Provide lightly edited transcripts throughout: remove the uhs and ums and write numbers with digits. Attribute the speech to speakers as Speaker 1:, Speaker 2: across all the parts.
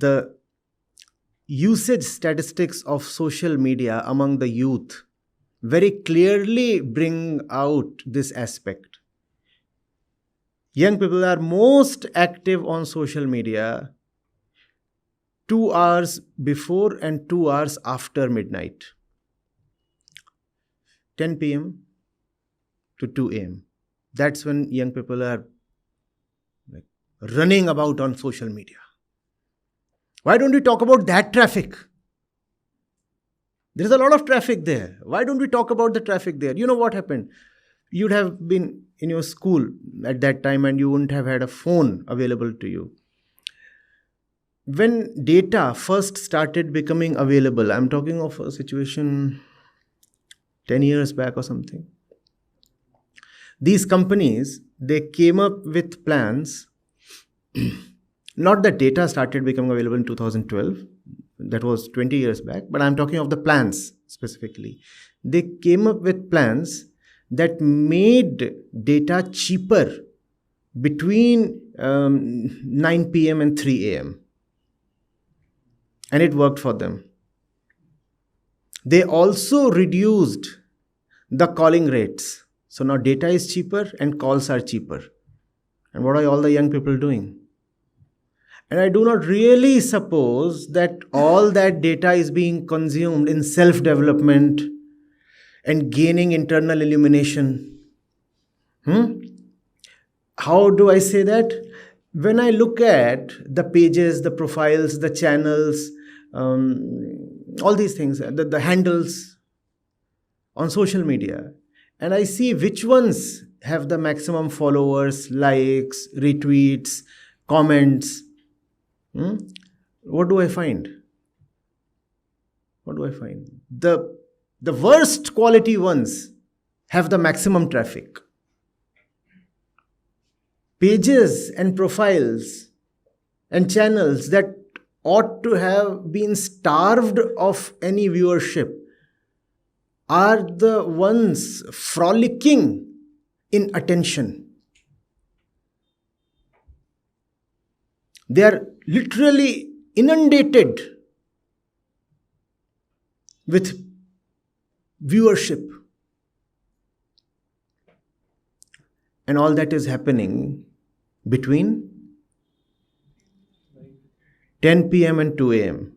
Speaker 1: the usage statistics of social media among the youth very clearly bring out this aspect. Young people are most active on social media 2 hours before and 2 hours after midnight. 10 p.m. to 2 a.m. That's when young people are like running about on social media. Why don't we talk about that traffic? There's a lot of traffic there. Why don't we talk about the traffic there? You know what happened? You'd have been in your school at that time and you wouldn't have had a phone available to you. When data first started becoming available, I'm talking of a situation 10 years back or something. These companies, they came up with plans. Not that data started becoming available in 2012. That was 20 years back. But I'm talking of the plans specifically. They came up with plans that made data cheaper between 9 p.m. and 3 a.m. And it worked for them. They also reduced the calling rates. So now data is cheaper and calls are cheaper. And what are all the young people doing? And I do not really suppose that all that data is being consumed in self-development and gaining internal illumination. How do I say that? When I look at the pages, the profiles, the channels, all these things, the handles on social media, and I see which ones have the maximum followers, likes, retweets, comments. What do I find? What do I find? The worst quality ones have the maximum traffic. Pages and profiles and channels that ought to have been starved of any viewership are the ones frolicking in attention. They are literally inundated with viewership. And all that is happening between 10 p.m. and 2 a.m.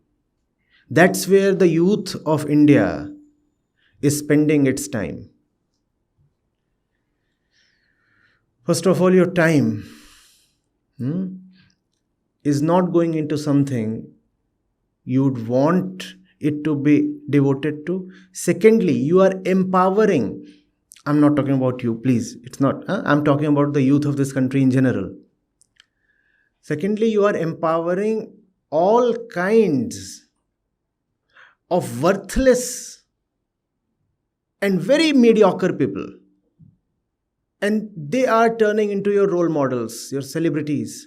Speaker 1: That's where the youth of India is spending its time. First of all, your time is not going into something you'd want it to be devoted to. Secondly, you are empowering. I'm not talking about you, please. It's not. I'm talking about the youth of this country in general. Secondly, you are empowering all kinds of worthless and very mediocre people. And they are turning into your role models, your celebrities.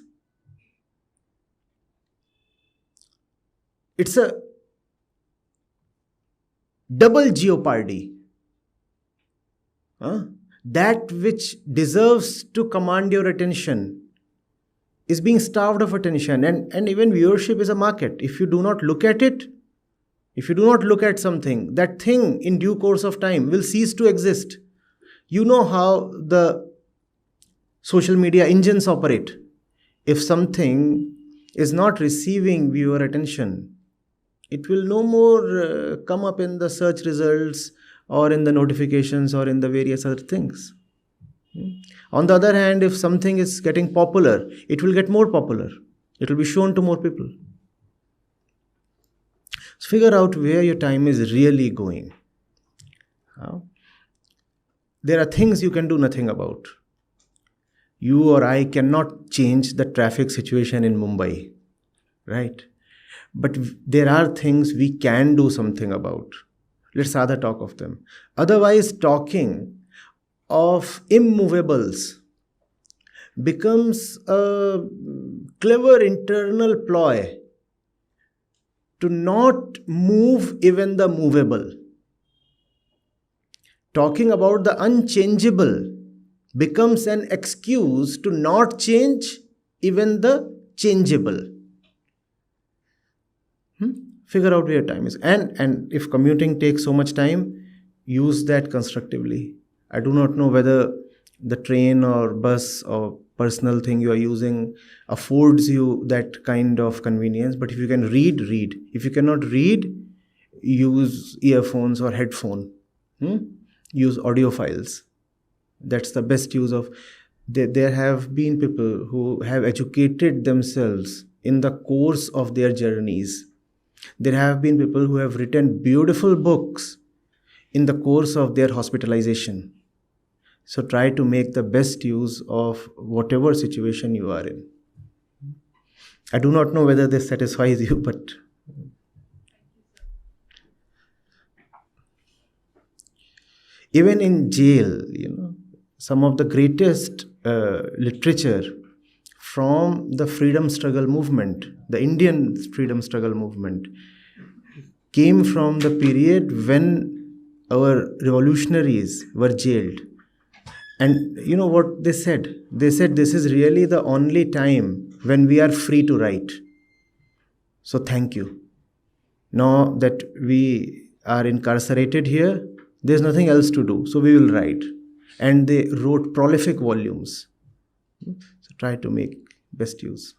Speaker 1: It's a double jeopardy. That which deserves to command your attention is being starved of attention. And even viewership is a market. If you do not look at it, if you do not look at something, that thing in due course of time will cease to exist. You know how the social media engines operate. If something is not receiving viewer attention, it will no more come up in the search results or in the notifications or in the various other things. On the other hand, if something is getting popular, it will get more popular. It will be shown to more people. So figure out where your time is really going. There are things you can do nothing about. You or I cannot change the traffic situation in Mumbai, right? But there are things we can do something about. Let's rather talk of them. Otherwise, talking of immovables becomes a clever internal ploy to not move even the movable. Talking about the unchangeable becomes an excuse to not change even the changeable. Hmm? Figure out where your time is. And if commuting takes so much time, use that constructively. I do not know whether the train or bus or personal thing you are using affords you that kind of convenience, but if you can read, read. If you cannot read, use earphones or headphone. Hmm? Use audio files. That's the best use of. There have been people who have educated themselves in the course of their journeys. There have been people who have written beautiful books in the course of their hospitalization. So try to make the best use of whatever situation you are in. I do not know whether this satisfies you, but even in jail, some of the greatest literature from the freedom struggle movement, the Indian freedom struggle movement, came from the period when our revolutionaries were jailed. And you know what they said? They said this is really the only time when we are free to write. So thank you. Now that we are incarcerated here, there's nothing else to do. So we will write. And they wrote prolific volumes. So try to make best use.